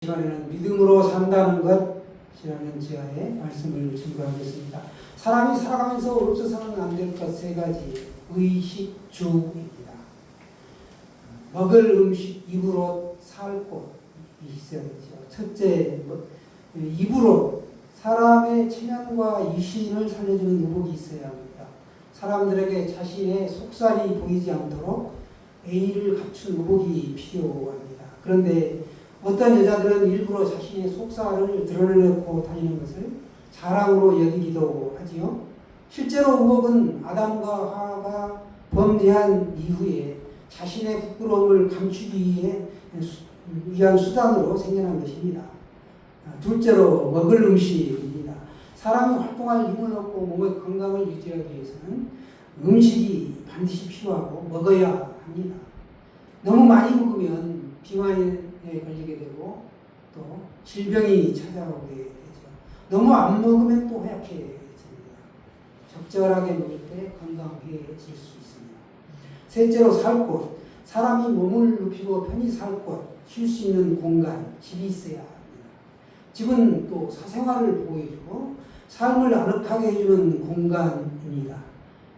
시간에는 믿음으로 산다는 것이라는 제아의 말씀을 증거하겠습니다. 사람이 살아가면서 없어서는 안 될 것 세 가지 의식주입니다. 먹을 음식, 입으로 살 곳이 있어야 되죠. 첫째, 입으로 사람의 체면과 이신을 살려주는 의복이 있어야 합니다. 사람들에게 자신의 속살이 보이지 않도록 예의를 갖춘 의복이 필요합니다. 그런데 어떤 여자들은 일부러 자신의 속살을 드러내놓고 다니는 것을 자랑으로 여기기도 하지요. 실제로 의복은 아담과 하와가 범죄한 이후에 자신의 부끄러움을 감추기 위한 수단으로 생겨난 것입니다. 둘째로 먹을 음식입니다. 사람이 활동할 힘을 얻고 몸의 건강을 유지하기 위해서는 음식이 반드시 필요하고 먹어야 합니다. 너무 많이 먹으면 비만에 걸리게 되고 또 질병이 찾아오게 되죠. 너무 안 먹으면 또 허약해집니다. 적절하게 먹을 때 건강해질 수 있습니다. 셋째로 살 곳. 사람이 몸을 눕히고 편히 살 곳, 쉴 수 있는 공간, 집이 있어야 합니다. 집은 또 사생활을 보호해주고 삶을 아늑하게 해주는 공간입니다.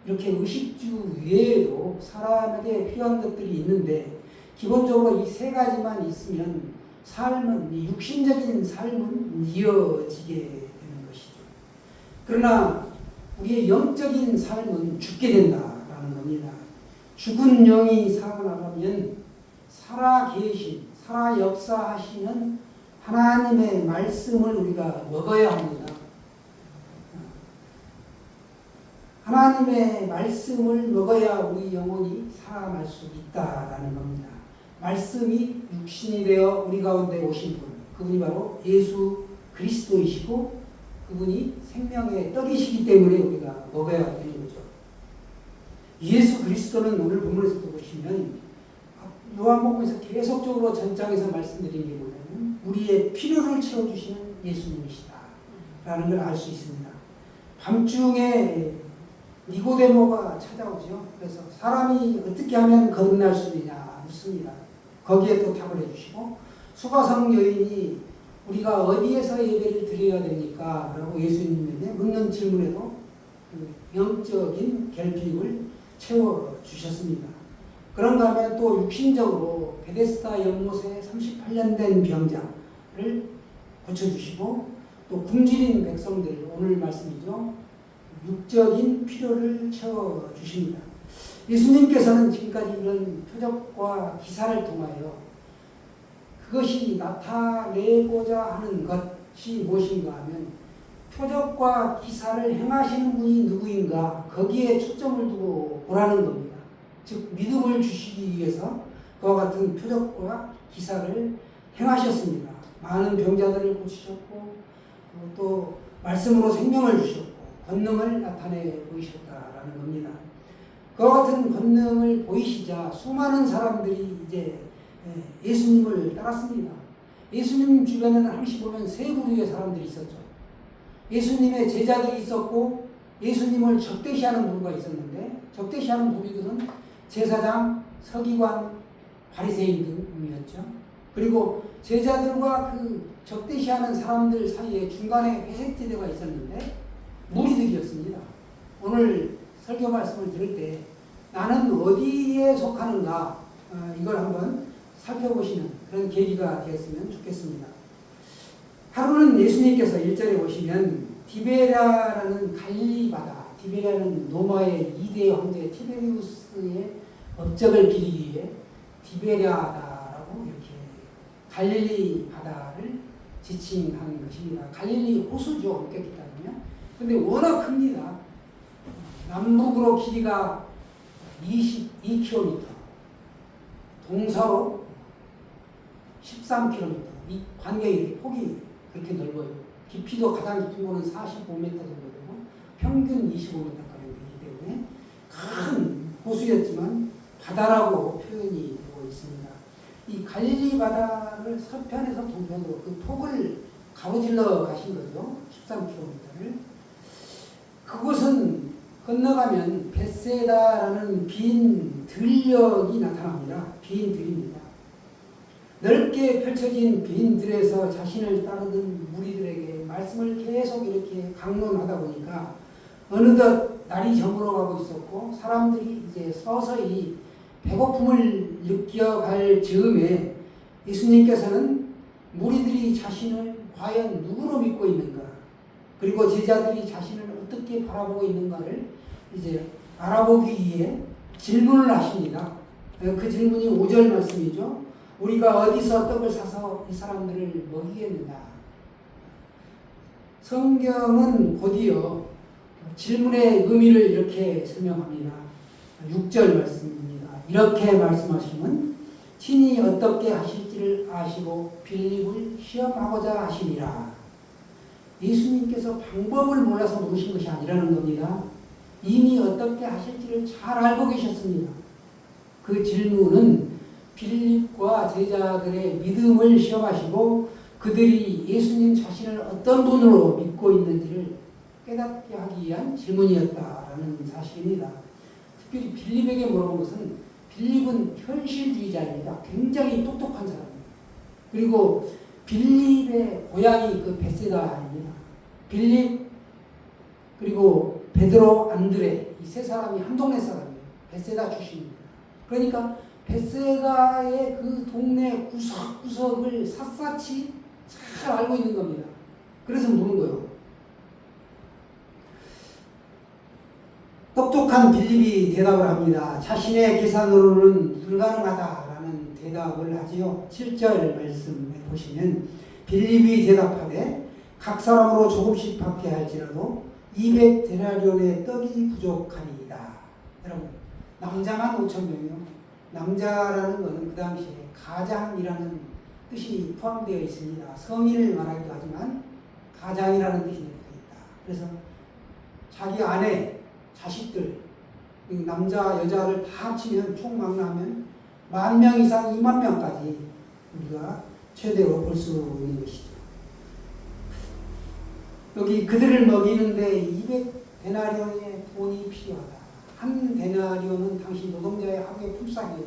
이렇게 의식주 외에도 사람에게 필요한 것들이 있는데 기본적으로 이 세 가지만 있으면 삶은, 육신적인 삶은 이어지게 되는 것이죠. 그러나 우리의 영적인 삶은 죽게 된다라는 겁니다. 죽은 영이 살아나가면 살아계신, 살아 역사하시는 하나님의 말씀을 우리가 먹어야 합니다. 하나님의 말씀을 먹어야 우리 영혼이 살아날 수 있다라는 겁니다. 말씀이 육신이 되어 우리 가운데 오신 분, 그분이 바로 예수 그리스도이시고 그분이 생명의 떡이시기 때문에 우리가 먹어야 되는 거죠. 예수 그리스도는 오늘 본문에서도 보시면 요한복음에서 계속적으로 전장에서 말씀드린 게 뭐냐면 우리의 필요를 채워주시는 예수님이시다 라는 걸 알 수 있습니다. 밤중에 니고데모가 찾아오죠. 그래서 사람이 어떻게 하면 거듭날 수 있느냐 묻습니다. 거기에 또 답을 해주시고 수가성 여인이 우리가 어디에서 예배를 드려야 됩니까? 라고 예수님에게 묻는 질문에도 영적인 결핍을 채워주셨습니다. 그런가 하면 또 육신적으로 베데스다 연못에 38년 된 병자를 고쳐주시고 또 굶주린 백성들, 오늘 말씀이죠. 육적인 필요를 채워주십니다. 예수님께서는 지금까지 이런 표적과 기사를 통하여 그것이 나타내고자 하는 것이 무엇인가 하면 표적과 기사를 행하시는 분이 누구인가 거기에 초점을 두고 보라는 겁니다. 즉 믿음을 주시기 위해서 그와 같은 표적과 기사를 행하셨습니다. 많은 병자들을 고치셨고 또 말씀으로 생명을 주셨고 권능을 나타내 보이셨다라는 겁니다. 그와 같은 권능을 보이시자 수많은 사람들이 이제 예수님을 따랐습니다. 예수님 주변에는 항시 보면 세 부류의 사람들이 있었죠. 예수님의 제자들이 있었고 예수님을 적대시하는 부류가 있었는데 적대시하는 부류들은 제사장, 서기관, 바리새인 등이었죠. 그리고 제자들과 그 적대시하는 사람들 사이에 중간에 회색지대가 있었는데 무리들이었습니다. 오늘 설교 말씀을 들을 때 나는 어디에 속하는가 이걸 한번 살펴보시는 그런 계기가 되었으면 좋겠습니다. 하루는 예수님께서 1절에 보시면 디베랴라는 갈릴리 바다, 디베랴는 로마의 2대 황제 티베리우스의 업적을 기리기 위해 디베랴다라고 이렇게 갈릴리 바다를 지칭한 것입니다. 갈릴리 호수죠. 엄격히 따르면. 근데 워낙 큽니다. 남북으로 길이가 22km, 동서로 13km. 이 관계의 폭이 그렇게 넓어요. 깊이도 가장 깊은 곳은 45m 정도 되고 평균 25m가량 되기 때문에 큰 호수였지만 바다라고 표현이 되고 있습니다. 이 갈릴리 바다를 서편에서 동편으로 그 폭을 가로질러 가신 거죠. 13km를. 그곳은 건너가면 벳세다라는 빈 들녘이 나타납니다. 빈 들입니다. 넓게 펼쳐진 빈들에서 자신을 따르던 무리들에게 말씀을 계속 이렇게 강론하다 보니까 어느덧 날이 저물어가고 있었고 사람들이 이제 서서히 배고픔을 느껴갈 즈음에 예수님께서는 무리들이 자신을 과연 누구로 믿고 있는가, 그리고 제자들이 자신을 어떻게 바라보고 있는가를 이제 알아보기 위해 질문을 하십니다. 그 질문이 5절 말씀이죠. 우리가 어디서 떡을 사서 이 사람들을 먹이겠느냐. 성경은 곧이어 질문의 의미를 이렇게 설명합니다. 6절 말씀입니다. 이렇게 말씀하시면 친히 어떻게 하실지를 아시고 빌립을 시험하고자 하시니라. 예수님께서 방법을 몰라서 물으신 것이 아니라는 겁니다. 이미 어떻게 하실지를 잘 알고 계셨습니다. 그 질문은 빌립과 제자들의 믿음을 시험하시고 그들이 예수님 자신을 어떤 분으로 믿고 있는지를 깨닫게 하기 위한 질문이었다라는 사실입니다. 특별히 빌립에게 물어본 것은 빌립은 현실주의자입니다. 굉장히 똑똑한 사람입니다. 그리고 빌립의 고향이 그 벳세다입니다. 빌립 그리고 베드로, 안드레 이 세 사람이 한 동네 사람이에요. 벳세다 출신입니다. 그러니까 벳세다의 그 동네 구석구석을 샅샅이 잘 알고 있는 겁니다. 그래서 묻는 거예요. 똑똑한 빌립이 대답을 합니다. 자신의 계산으로는 불가능하다라는 대답을 하지요. 7절 말씀에 보시면 빌립이 대답하되 각 사람으로 조금씩 받게 할지라도 200데나리온의 떡이 부족하니이다. 여러분, 남자만 5,000명이요. 남자라는 것은 그 당시에 가장이라는 뜻이 포함되어 있습니다. 성인을 말하기도 하지만 가장이라는 뜻이 있다. 그래서 자기 아내, 자식들, 남자, 여자를 다 합치면 총 망라하면 10,000명 이상 20,000명까지 우리가 최대로 볼 수 있는 것이죠. 여기 그들을 먹이는데 200데나리온의 돈이 필요하다. 한 데나리온은 당시 노동자의 하루의 품삯이에요.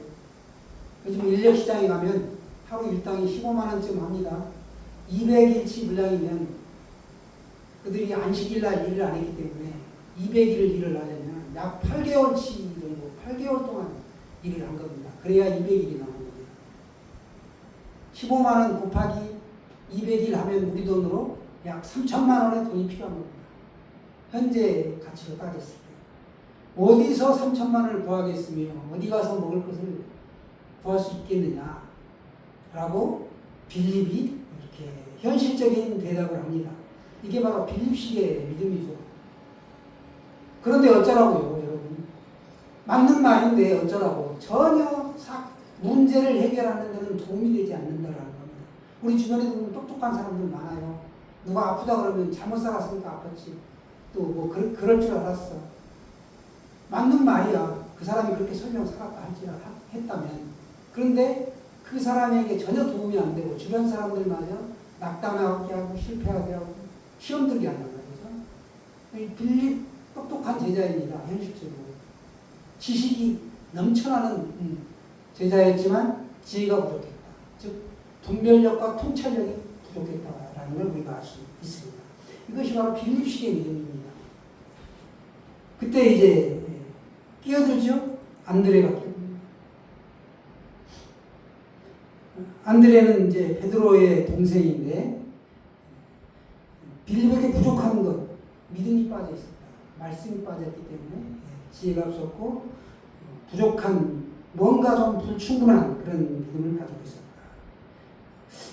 요즘 인력시장에 가면 하루 일당이 15만 원쯤 합니다. 200일치 분량이면 그들이 안식일날 일을 안 했기 때문에 200일을 일을 하려면 약 8개월치 정도, 8개월 동안 일을 한 겁니다. 그래야 200일이 나오는 겁니다. 15만 원 곱하기 200일 하면 우리 돈으로 약 3천만 원의 돈이 필요한 겁니다. 현재 가치로 따졌을 때. 어디서 3천만 원을 구하겠으며 어디 가서 먹을 것을 구할 수 있겠느냐 라고 빌립이 이렇게 현실적인 대답을 합니다. 이게 바로 빌립식의 믿음이죠. 그런데 어쩌라고요, 여러분? 맞는 말인데 어쩌라고? 전혀 문제를 해결하는 데는 도움이 되지 않는다라는 겁니다. 우리 주변에 보면 똑똑한 사람들 많아요. 누가 아프다 그러면 잘못 살았으니까 아팠지. 또 뭐 그럴 줄 알았어. 맞는 말이야. 그 사람이 그렇게 설명 살았다 했다면. 그런데 그 사람에게 전혀 도움이 안 되고 주변 사람들마저 낙담하게 하고 실패하게 하고 시험 들게 한단 말이죠. 빌립 똑똑한 제자입니다. 현실적으로. 지식이 넘쳐나는 제자였지만 지혜가 부족했다. 즉 분별력과 통찰력이 부족했다라는 걸 우리가 알 수 있습니다. 이것이 바로 빌립식의 믿음입니다. 그때 이제 끼어들죠. 안드레가 끼어듭니다. 안드레는 이제 베드로의 동생인데 빌립에게 부족한 것, 믿음이 빠져 있었다. 말씀이 빠졌기 때문에 지혜가 없었고 부족한 뭔가 좀 불충분한 그런 믿음을 가지고 있었다.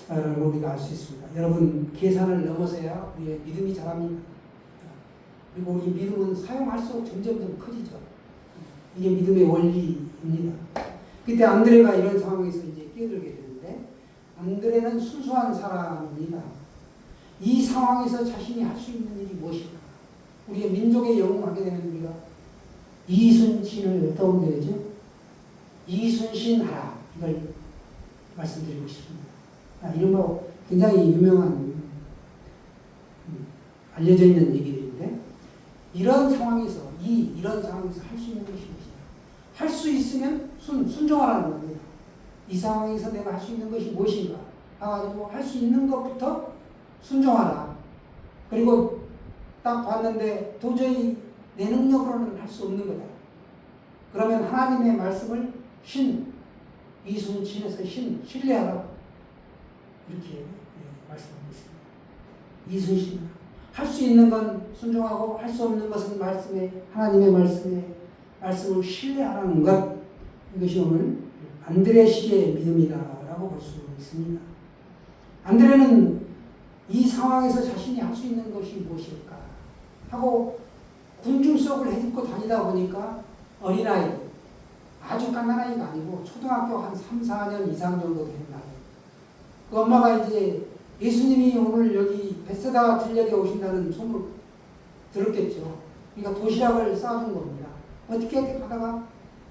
라고 우리가 알 수 있습니다. 여러분, 계산을 넘어서야 우리의 믿음이 자랍니다. 그리고 우리 믿음은 사용할수록 점점 커지죠. 이게 믿음의 원리입니다. 그때 안드레가 이런 상황에서 이제 끼어들게 되는데, 안드레는 순수한 사람입니다. 이 상황에서 자신이 할 수 있는 일이 무엇일까? 우리의 민족의 영웅하게 되면 우리가 이순신을 떠올려야 되죠. 이순신하라. 이걸 말씀드리고 싶습니다. 이른바 굉장히 유명한 알려져 있는 얘기들인데, 이런 상황에서 이런 상황에서 할 수 있는 것이 무엇이냐? 할 수 있으면 순종하라는 겁니다. 이 상황에서 내가 할 수 있는 것이 무엇인가 해가지고 할 수 있는 것부터 순종하라. 그리고 딱 봤는데 도저히 내 능력으로는 할 수 없는 거다. 그러면 하나님의 말씀을 이순신에서 신뢰하라. 이렇게 말씀하고 있습니다. 이순신. 할 수 있는 건 순종하고 할 수 없는 것은 하나님의 말씀을 신뢰하라는 것. 이것이 오늘 안드레식의 믿음이다라고 볼 수 있습니다. 안드레는 이 상황에서 자신이 할 수 있는 것이 무엇일까 하고 군중 속을 헤집고 다니다 보니까 어린아이, 아주 갓난 아이가 아니고 초등학교 한 3, 4년 이상 정도 된 나이. 그 엄마가 이제 예수님이 오늘 여기 벳세다 들녘에 오신다는 소문을 들었겠죠. 그러니까 도시락을 싸준 겁니다. 어떻게 하다가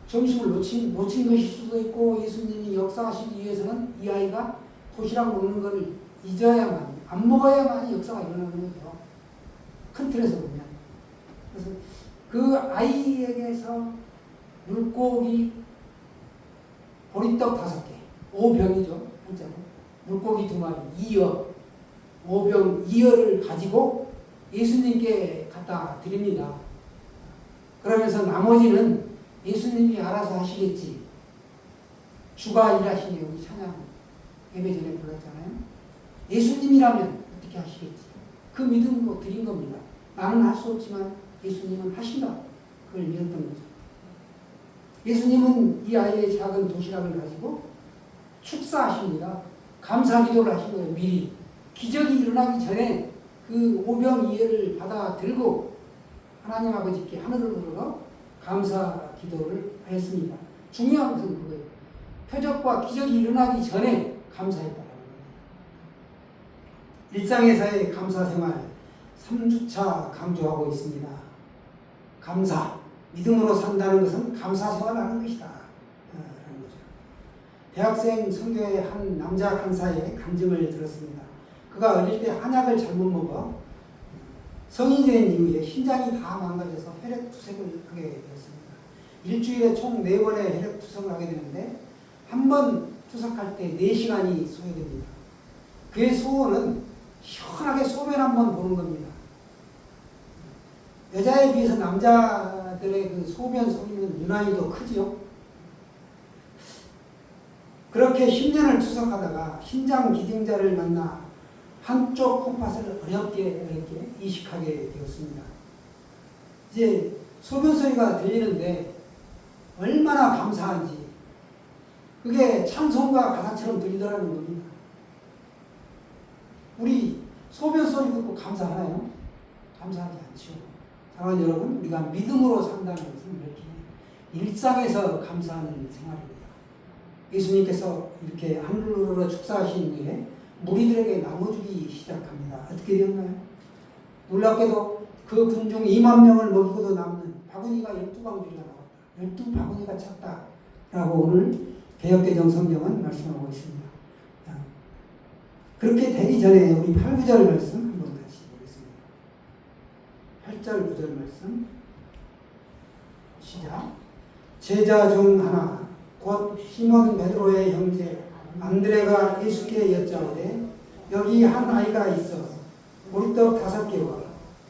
점심을 놓친 것일 수도 있고, 예수님이 역사하시기 위해서는 이 아이가 도시락 먹는 것을 잊어야만, 안 먹어야만 역사가 일어나는 거죠. 큰 틀에서 보면. 그래서 그 아이에게서 물고기 보리떡 5개, 5병이죠. 한자로. 물고기 2마리, 2여, 5병 2여를 가지고 예수님께 갖다 드립니다. 그러면서 나머지는 예수님이 알아서 하시겠지. 주가 일하시네. 우리 찬양 예배 전에 불렀잖아요. 예수님이라면 어떻게 하시겠지. 그 믿음으로 드린 겁니다. 나는 할 수 없지만 예수님은 하신다. 그걸 믿었던 거죠. 예수님은 이 아이의 작은 도시락을 가지고 축사하십니다. 감사 기도를 하신 거예요. 미리. 기적이 일어나기 전에 그 5병 2회를 받아 들고 하나님 아버지께 하늘을 우러러 감사 기도를 하였습니다. 중요한 것은 그거예요. 표적과 기적이 일어나기 전에 감사했다는 거예요. 일상에서의 감사 생활 3주차 강조하고 있습니다. 감사, 믿음으로 산다는 것은 감사 생활하는 것이다. 라는 거죠. 대학생 선교의 한 남자 간사의 간증을 들었습니다. 그가 어릴 때 한약을 잘못 먹어 성인이 된 이후에 신장이 다 망가져서 혈액투석을 하게 되었습니다. 일주일에 총 4번의 혈액투석을 하게 되는데 한 번 투석할 때 4시간이 소요됩니다. 그의 소원은 시원하게 소변 한번 보는 겁니다. 여자에 비해서 남자들의 그 소변 소리는 유난히 더 크지요. 그렇게 10년을 투석하다가 심장 기증자를 만나 한쪽 콩팥을 어렵게 이식하게 되었습니다. 이제 소변 소리가 들리는데 얼마나 감사한지 그게 찬송과 가사처럼 들리더라는 겁니다. 우리 소변 소리 듣고 감사하나요? 감사하지 않죠. 사랑하는 여러분, 우리가 믿음으로 산다는 것은 이렇게 일상에서 감사하는 생활입니다. 예수님께서 이렇게 하늘로 축사하신 후에 무리들에게 나눠주기 시작합니다. 어떻게 되었나요? 놀랍게도 그 군중 2만 명을 먹이고도 남는 바구니가 12바구니가 나왔다. 12바구니가 찼다. 라고 오늘 개역개정 성경은 말씀하고 있습니다. 그렇게 되기 전에 우리 8, 9절 말씀 한번 다시 보겠습니다. 8절, 9절 말씀 시작. 제자 중 하나 곧 시몬 베드로의 형제 안드레가 예수께 여짜오되 여기 한 아이가 있어 보리떡 5개와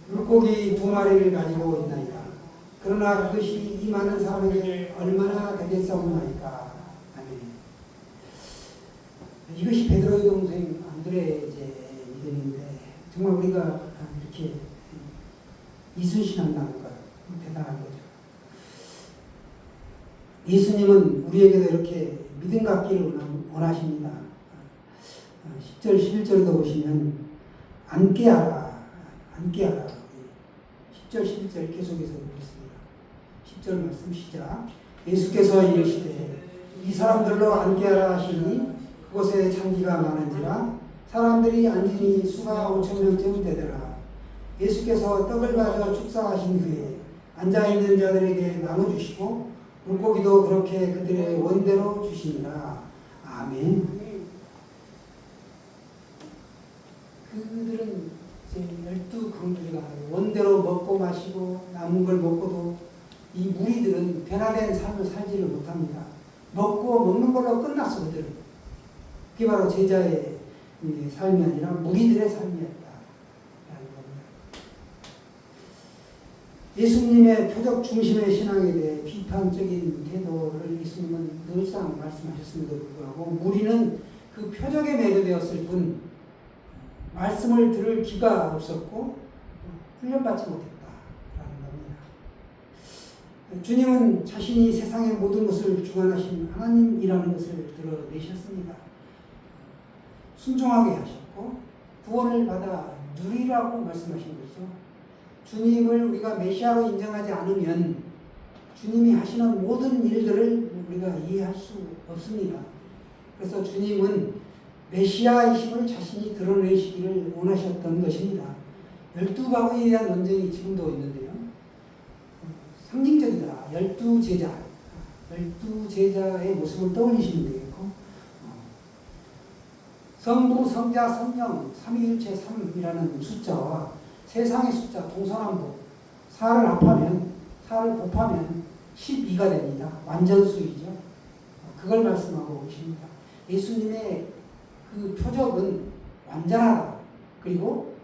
물고기 2마리를 가지고 있나이다. 그러나 그것이 이 많은 사람에게 얼마나 되겠사옵나이까. 아멘. 이것이 베드로의 동생 안드레의 이제 믿음인데 정말 우리가 이렇게 이순신한다는 것 대단한 거죠. 예수님은 우리에게도 이렇게 믿음 갖기를 원하십니다. 10절, 11절도 보시면 앉게하라, 앉게하라. 10절, 11절 계속해서 보겠습니다. 10절 말씀 시작. 예수께서 이르시되 이 사람들로 앉게하라 하시니 그곳에 잔디가 많은지라 사람들이 앉으니 수가 5,000명쯤 되더라. 예수께서 떡을 가져 축사하신 후에 앉아있는 자들에게 나눠주시고 물고기도 그렇게 그들의 원대로 주시니라. 아멘. 그들은 이제 12강들이가 원대로 먹고 마시고 남은 걸 먹고도 이 무리들은 변화된 삶을 살지를 못합니다. 먹는 걸로 끝났어, 그들은. 그게 바로 제자의 삶이 아니라 무리들의 삶이었다. 예수님의 표적 중심의 신앙에 대해 비판적인 태도를 예수님은 늘상 말씀하셨음에도 불구하고 무리는 그 표적에 매료되었을 뿐 말씀을 들을 기가 없었고 훈련받지 못했다라는 겁니다. 주님은 자신이 세상의 모든 것을 주관하신 하나님이라는 것을 드러내셨습니다. 순종하게 하셨고 구원을 받아 누리라고 말씀하신 거죠. 주님을 우리가 메시아로 인정하지 않으면 주님이 하시는 모든 일들을 우리가 이해할 수 없습니다. 그래서 주님은 메시아이심을 자신이 드러내시기를 원하셨던 것입니다. 12바구니에 대한 논쟁이 지금도 있는데요. 상징적이다. 12제자. 12제자의 모습을 떠올리시면 되겠고 성부, 성자, 성령, 삼위일체 3이라는 숫자와 세상의 숫자, 동서남북, 4를 합하면, 4를 곱하면 12가 됩니다. 완전수이죠. 그걸 말씀하고 계십니다. 예수님의 그 표적은 완전하다. 그리고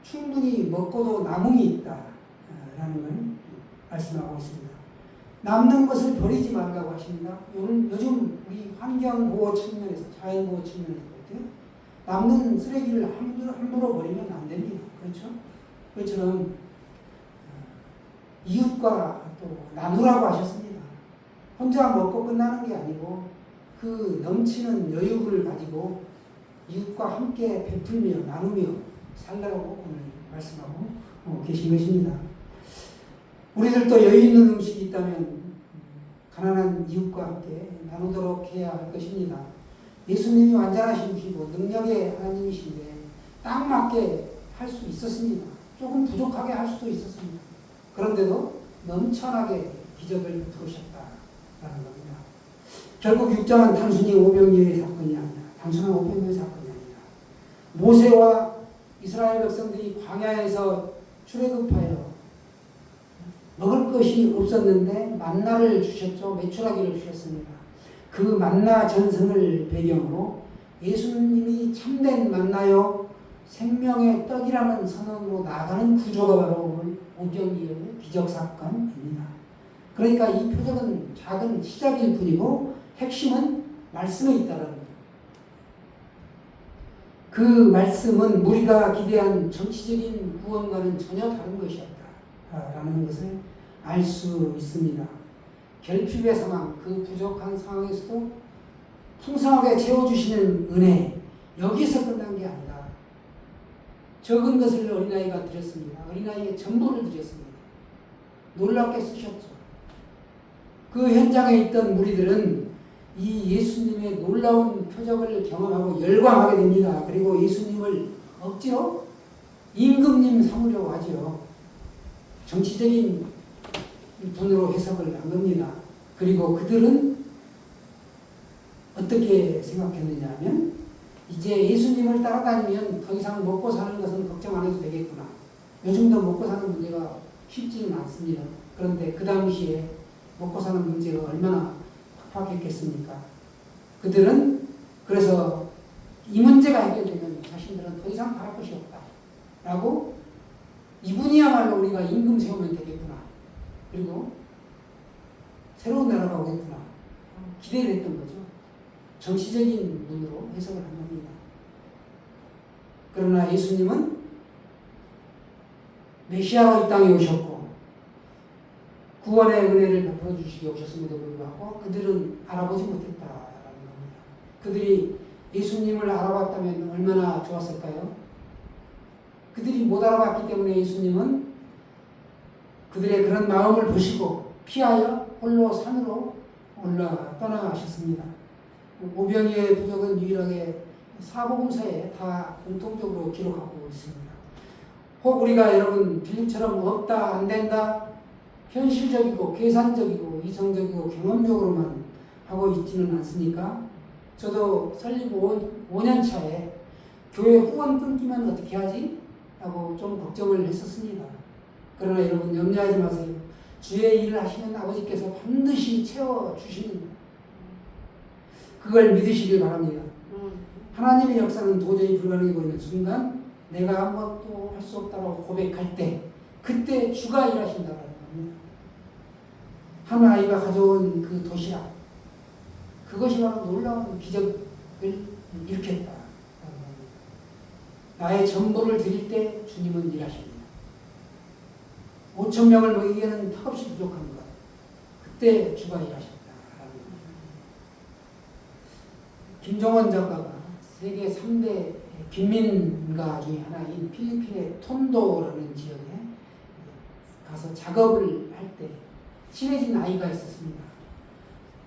충분히 먹고도 남음이 있다. 라는 걸 말씀하고 있습니다. 남는 것을 버리지 말라고 하십니다. 요즘 우리 환경보호 측면에서, 자연보호 측면에서 볼때요. 남는 쓰레기를 함부로 버리면 안 됩니다. 그렇죠? 그처럼 이웃과 또 나누라고 하셨습니다. 혼자 먹고 끝나는 게 아니고 그 넘치는 여유를 가지고 이웃과 함께 베풀며 나누며 살라고 오늘 말씀하고 계신 것입니다. 우리들도 여유 있는 음식이 있다면 가난한 이웃과 함께 나누도록 해야 할 것입니다. 예수님이 완전하신 분이고 능력의 하나님이신데 딱 맞게 할 수 있었습니다. 조금 부족하게 할 수도 있었습니다. 그런데도 넘쳐나게 기적을 베푸셨다라는 겁니다. 결국 6장은 단순히 오병이어의 사건이 아니라 단순한 오병이어의 사건이 아니라 모세와 이스라엘 백성들이 광야에서 출애굽하여 먹을 것이 없었는데 만나를 주셨죠. 메추라기를 주셨습니다. 그 만나 전선을 배경으로 예수님이 참된 만나요 생명의 떡이라는 선언으로 나아가는 구조가 바로 오병이어의 기적사건입니다. 그러니까 이 표적은 작은 시작일 뿐이고 핵심은 말씀에 있다는 거예요. 그 말씀은 우리가 기대한 정치적인 구원과는 전혀 다른 것이었다라는 것을 알 수 있습니다. 결핍의 상황, 그 부족한 상황에서도 풍성하게 채워주시는 은혜, 여기서 끝난 게 아니다. 적은 것을 어린아이가 드렸습니다. 어린아이의 전부를 드렸습니다. 놀랍게 쓰셨죠. 그 현장에 있던 무리들은 이 예수님의 놀라운 표적을 경험하고 열광하게 됩니다. 그리고 예수님을 억지로 임금님 삼으려고 하죠. 정치적인 분으로 해석을 한 겁니다. 그리고 그들은 어떻게 생각했느냐 하면 이제 예수님을 따라다니면 더 이상 먹고 사는 것은 걱정 안 해도 되겠구나. 요즘도 먹고 사는 문제가 쉽지는 않습니다. 그런데 그 당시에 먹고 사는 문제가 얼마나 팍팍했겠습니까? 그들은 그래서 이 문제가 해결되면 자신들은 더 이상 바랄 것이 없다. 라고 이분이야말로 우리가 임금 세우면 되겠구나. 그리고 새로운 나라가 오겠구나. 기대를 했던 거죠. 정치적인 눈으로 해석을 한 겁니다. 그러나 예수님은 메시아로 이 땅에 오셨고 구원의 은혜를 베풀어 주시기 오셨음에도 불구하고 그들은 알아보지 못했다라는 겁니다. 그들이 예수님을 알아봤다면 얼마나 좋았을까요? 그들이 못 알아봤기 때문에 예수님은 그들의 그런 마음을 보시고 피하여 홀로 산으로 올라 떠나가셨습니다. 오병이어의 부적은 유일하게 사복음서에 다 공통적으로 기록하고 있습니다. 혹 우리가 여러분 빌립처럼 없다, 안 된다, 현실적이고 계산적이고 이성적이고 경험적으로만 하고 있지는 않습니까? 저도 설립 5년 차에 교회 후원 끊기면 어떻게 하지? 라고 좀 걱정을 했었습니다. 그러나 여러분 염려하지 마세요. 주의 일을 하시는 아버지께서 반드시 채워주십니다. 그걸 믿으시길 바랍니다. 하나님의 역사는 도저히 불가능해 보이는 순간 내가 아무것도 할 수 없다고 고백할 때 그때 주가 일하신다는 겁니다. 한 아이가 가져온 그 도시락 그것이 바로 놀라운 기적을 일으켰다. 나의 전부를 드릴 때 주님은 일하십니다. 5,000명을 먹이기에는 턱없이 부족한 것. 그때 주가 일하셨다. 김종원 작가가 세계 3대 빈민가 중에 하나인 필리핀의 톤도라는 지역에 가서 작업을 할 때 친해진 아이가 있었습니다.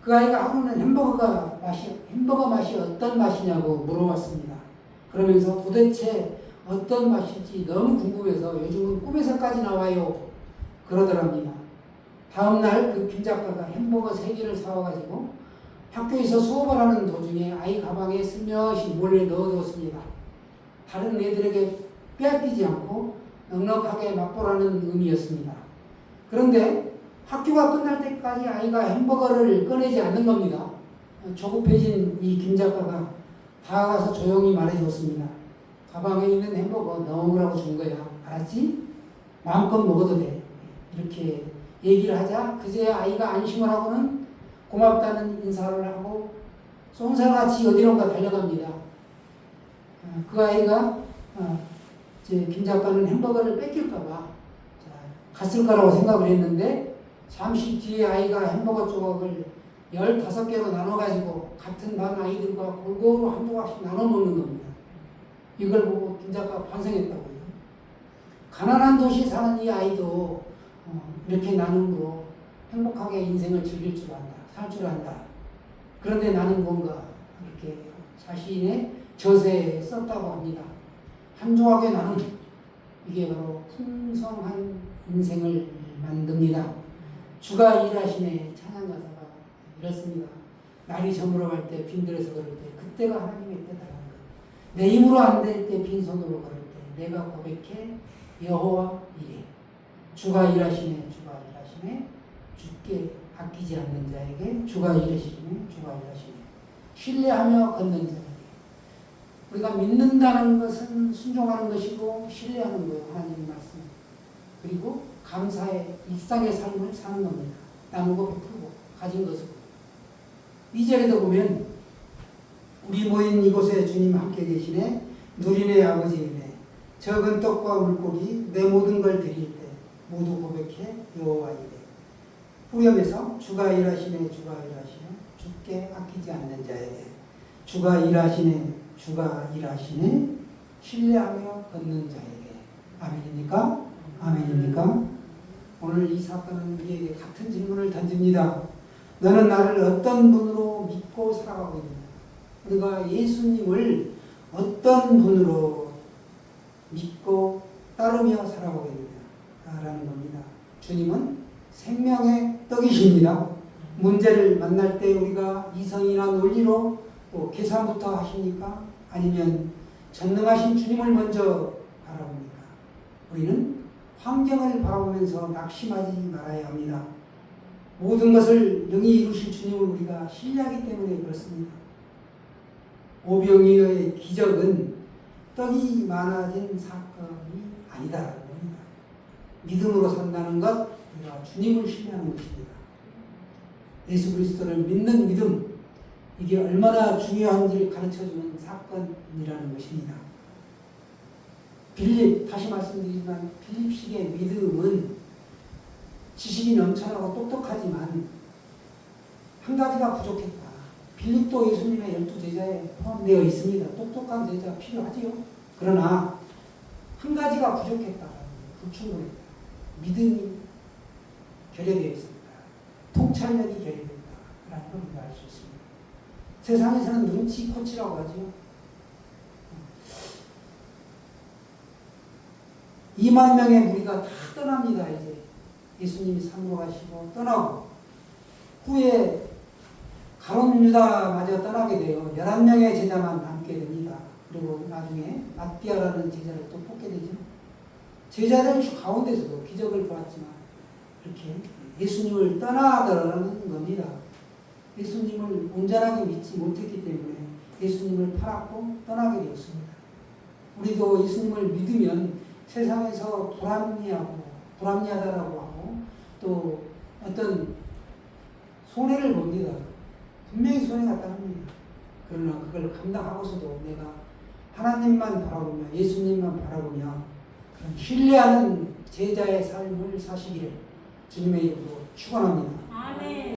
그 아이가 하루는 햄버거 맛이 어떤 맛이냐고 물어봤습니다. 그러면서 도대체 어떤 맛일지 너무 궁금해서 요즘은 꿈에서까지 나와요. 그러더랍니다. 다음날 그 김 작가가 햄버거 3개를 사와가지고 학교에서 수업을 하는 도중에 아이 가방에 슬며시 몰래 넣어두었습니다. 다른 애들에게 빼앗기지 않고 넉넉하게 맛보라는 의미였습니다. 그런데 학교가 끝날 때까지 아이가 햄버거를 꺼내지 않는 겁니다. 조급해진 이 김 작가가 다가가서 조용히 말해줬습니다. 가방에 있는 햄버거 넣으라고 준 거야. 알았지? 마음껏 먹어도 돼. 이렇게 얘기를 하자 그제야 아이가 안심을 하고는 고맙다는 인사를 하고 쏜살같이 어디론가 달려갑니다. 그 아이가 김 작가는 햄버거를 뺏길까봐 갔을 거라고 생각을 했는데 잠시 뒤에 아이가 햄버거 조각을 15개로 나눠가지고 같은 반 아이들과 골고루 한 조각씩 나눠 먹는 겁니다. 이걸 보고 김 작가가 반성했다고요. 가난한 도시에 사는 이 아이도 이렇게 나눔으로 행복하게 인생을 즐길 줄 안다. 살 줄 안다. 그런데 나는 뭔가 이렇게 자신의 저세에 썼다고 합니다. 한 조각의 나눔. 이게 바로 풍성한 인생을 만듭니다. 주가 일하시네 찬양가사가 이렇습니다. 날이 저물어갈 때 빈들에서 걸을 때 그때가 하나님의 때다라는 것. 내 힘으로 안 될 때 빈손으로 걸을 때 내가 고백해 여호와 이래. 주가 일하시네 주가 일하시네 주께 아끼지 않는 자에게 주가 일하시네 주가 일하시네 신뢰하며 걷는 자에게. 우리가 믿는다는 것은 순종하는 것이고 신뢰하는 거예요. 하나님 말씀. 그리고 감사의 일상의 삶을 사는 겁니다. 나누고 베풀고 가진 것으로. 2절에도 보면 우리 모인 이곳에 주님 함께 계시네 누리네 아버지이네 적은 떡과 물고기 내 모든 걸 드릴 때 모두 고백해 여호와 이래. 후렴에서 주가 일하시네 주가 일하시네 주께 아끼지 않는 자에게 주가 일하시네 주가 일하시네 신뢰하며 걷는 자에게. 아멘입니까? 아멘입니까? 오늘 이 사건은 우리에게 같은 질문을 던집니다. 너는 나를 어떤 분으로 믿고 살아가고 있느냐? 우리가 예수님을 어떤 분으로 믿고 따르며 살아가고 있느냐? 라는 겁니다. 주님은 생명의 떡이십니다. 문제를 만날 때 우리가 이성이나 논리로 또 계산부터 하십니까? 아니면 전능하신 주님을 먼저 바라봅니까? 우리는 환경을 바라보면서 낙심하지 말아야 합니다. 모든 것을 능히 이루실 주님을 우리가 신뢰하기 때문에 그렇습니다. 오병이어의 기적은 떡이 많아진 사건이 아니다라는 겁니다. 믿음으로 산다는 것, 우리가 주님을 신뢰하는 것입니다. 예수 그리스도를 믿는 믿음, 이게 얼마나 중요한지를 가르쳐주는 사건이라는 것입니다. 빌립, 다시 말씀드리지만 빌립식의 믿음은 지식이 넘쳐나고 똑똑하지만 한 가지가 부족했다. 빌립도 예수님의 12제자에 포함되어 있습니다. 똑똑한 제자가 필요하지요. 그러나 한 가지가 부족했다. 불충분했다. 믿음이 결여되어 있습니다. 통찰력이 결여되어 있다라는 걸 우리가 알 수 있습니다. 세상에서는 눈치 코치라고 하죠. 2만 명의 무리가 다 떠납니다. 이제 예수님이 산으로 가시고 떠나고 후에 가룟 유다마저 떠나게 돼요. 11명의 제자만 남게 됩니다. 그리고 나중에 마띠아라는 제자를 또 뽑게 되죠. 제자들 가운데서도 기적을 보았지만 이렇게 예수님을 떠나더라는 겁니다. 예수님을 온전하게 믿지 못했기 때문에 예수님을 팔았고 떠나게 되었습니다. 우리도 예수님을 믿으면 세상에서 불합리하다라고 하고 또 어떤 손해를 봅니다. 분명히 손해가 따릅니다. 그러나 그걸 감당하고서도 내가 하나님만 바라보며 예수님만 바라보며 그런 신뢰하는 제자의 삶을 사시기를 주님의 이름으로 축원합니다. 아멘.